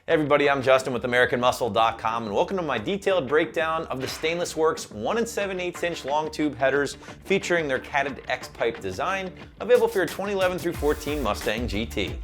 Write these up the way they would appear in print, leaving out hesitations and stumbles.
Hey everybody, I'm Justin with AmericanMuscle.com and welcome to my detailed breakdown of the Stainless Works 1 7/8 inch long tube headers featuring their catted X-pipe design, available for your 2011 through 14 Mustang GT.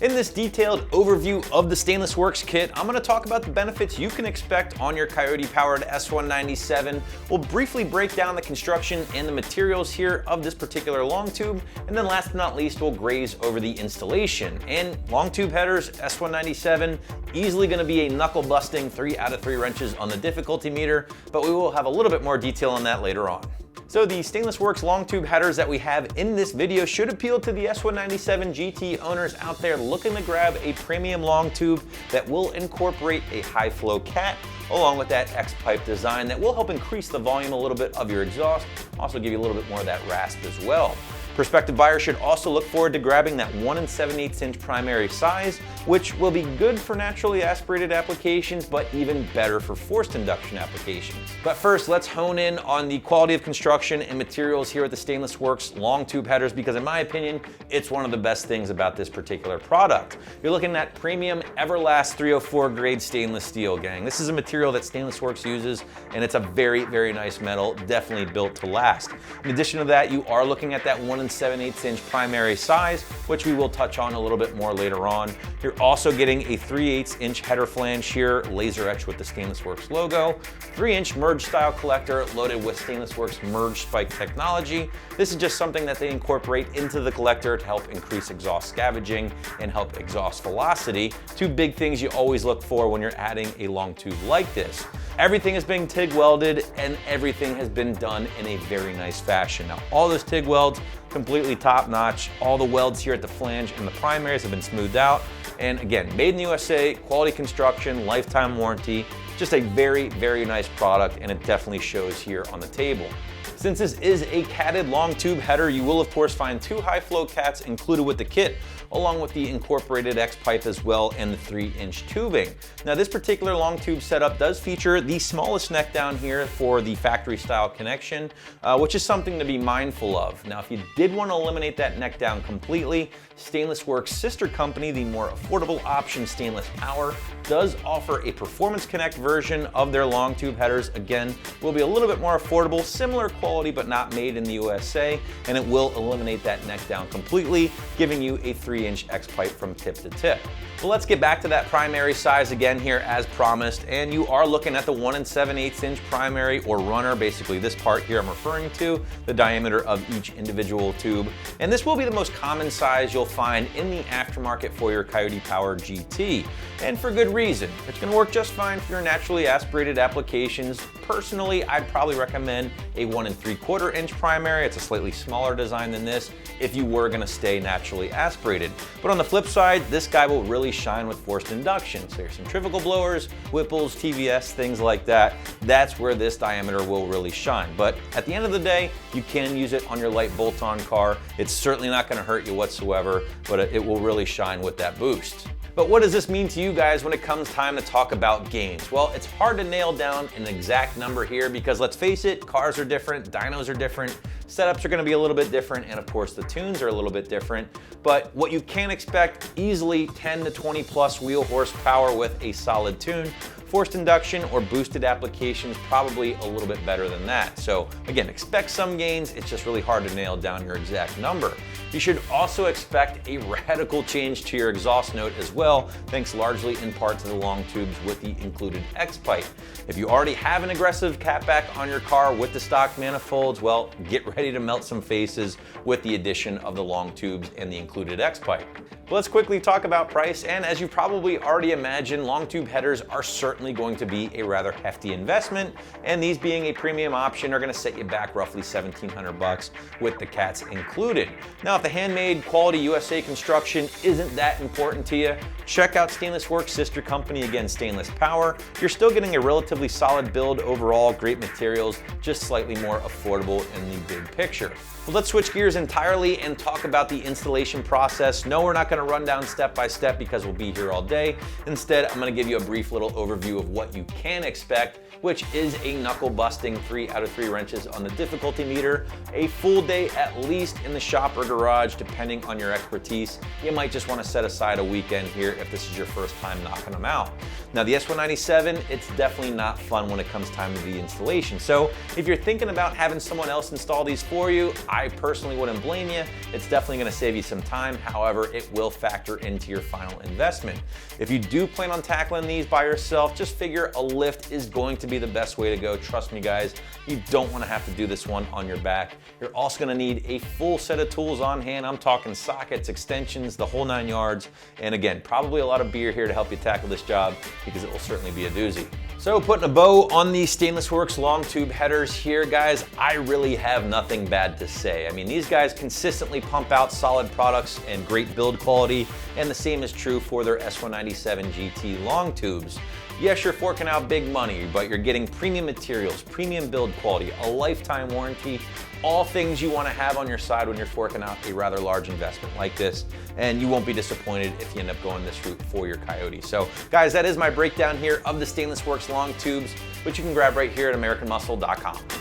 In this detailed overview of the Stainless Works kit, I'm going to talk about the benefits you can expect on your Coyote-powered S197. We'll briefly break down the construction and the materials here of this particular long tube, and then last but not least, we'll graze over the installation. And long tube headers, S197, easily going to be a knuckle-busting 3 out of 3 wrenches on the difficulty meter, but we will have a little bit more detail on that later on. So the Stainless Works long tube headers that we have in this video should appeal to the S197 GT owners out there looking to grab a premium long tube that will incorporate a high flow cat along with that X-pipe design that will help increase the volume a little bit of your exhaust, also give you a little bit more of that rasp as well. Prospective buyers should also look forward to grabbing that 1 7/8 inch primary size, which will be good for naturally aspirated applications, but even better for forced induction applications. But first, let's hone in on the quality of construction and materials here at the Stainless Works long tube headers, because in my opinion, it's one of the best things about this particular product. You're looking at premium Everlast 304 grade stainless steel, gang. This is a material that Stainless Works uses, and it's a very, very nice metal, definitely built to last. In addition to that, you are looking at that 1 7/8 inch primary size, which we will touch on a little bit more later on. You're also getting a 3/8 inch header flange here, laser etched with the Stainless Works logo, 3-inch merge style collector loaded with Stainless Works merge spike technology. This is just something that they incorporate into the collector to help increase exhaust scavenging and help exhaust velocity. Two big things you always look for when you're adding a long tube like this. Everything is being TIG welded and everything has been done in a very nice fashion. Now, all those TIG welds, completely top notch. All the welds here at the flange and the primaries have been smoothed out. And again, made in the USA, quality construction, lifetime warranty, just a very, very nice product, and it definitely shows here on the table. Since this is a catted long tube header, you will of course find 2 high flow cats included with the kit, along with the incorporated X-pipe as well and the 3-inch tubing. Now this particular long tube setup does feature the smallest neck down here for the factory style connection, which is something to be mindful of. Now if you did want to eliminate that neck down completely, Stainless Works' sister company, the more affordable option Stainless Power, does offer a Performance Connect version of their long tube headers. Again, will be a little bit more affordable, similar quality but not made in the USA, and it will eliminate that neck down completely, giving you a 3-inch X-pipe from tip to tip. Well, let's get back to that primary size again here as promised, and you are looking at the 1 7/8 inch primary or runner, basically this part here I'm referring to, the diameter of each individual tube. And this will be the most common size you'll find in the aftermarket for your Coyote-powered GT, and for good reason. It's going to work just fine for your naturally aspirated applications. Personally, I'd probably recommend a 1 3/4 inch primary. It's a slightly smaller design than this if you were going to stay naturally aspirated. But on the flip side, this guy will really shine with forced induction. So there's centrifugal blowers, Whipples, TVS, things like that. That's where this diameter will really shine. But at the end of the day, you can use it on your light bolt-on car. It's certainly not going to hurt you whatsoever, but it will really shine with that boost. But what does this mean to you guys when it comes time to talk about gains? Well, it's hard to nail down an exact number here because let's face it, cars are different, dynos are different, setups are going to be a little bit different, and of course the tunes are a little bit different. But what you can expect, easily 10 to 20 plus wheel horsepower with a solid tune. Forced induction or boosted applications, probably a little bit better than that. So again, expect some gains, it's just really hard to nail down your exact number. You should also expect a radical change to your exhaust note as well, thanks largely in part to the long tubes with the included X-pipe. If you already have an aggressive catback on your car with the stock manifolds, well, get ready to melt some faces with the addition of the long tubes and the included X-pipe. Let's quickly talk about price, and as you probably already imagined, long tube headers are certainly going to be a rather hefty investment, and these being a premium option are going to set you back roughly $1,700 with the cats included. Now, if the handmade quality USA construction isn't that important to you, check out Stainless Works' sister company, again, Stainless Power. You're still getting a relatively solid build overall, great materials, just slightly more affordable in the big picture. Well, let's switch gears entirely and talk about the installation process. No, we're not gonna run down step by step because we'll be here all day. Instead, I'm gonna give you a brief little overview of what you can expect, which is a knuckle busting 3 out of 3 wrenches on the difficulty meter, a full day at least in the shop or garage, depending on your expertise. You might just wanna set aside a weekend here if this is your first time knocking them out. Now the S197, it's definitely not fun when it comes time to the installation. So if you're thinking about having someone else install these for you, I personally wouldn't blame you. It's definitely gonna save you some time. However, it will factor into your final investment. If you do plan on tackling these by yourself, just figure a lift is going to be the best way to go. Trust me guys, you don't wanna have to do this one on your back. You're also gonna need a full set of tools on hand. I'm talking sockets, extensions, the whole 9 yards. And again, probably a lot of beer here to help you tackle this job because it will certainly be a doozy. So putting a bow on these Stainless Works long tube headers here, guys, I really have nothing bad to say. I mean, these guys consistently pump out solid products and great build quality, and the same is true for their S197 GT long tubes. Yes, you're forking out big money, but you're getting premium materials, premium build quality, a lifetime warranty, all things you want to have on your side when you're forking out a rather large investment like this, and you won't be disappointed if you end up going this route for your Coyote. So guys, that is my breakdown here of the Stainless Works long tubes, which you can grab right here at AmericanMuscle.com.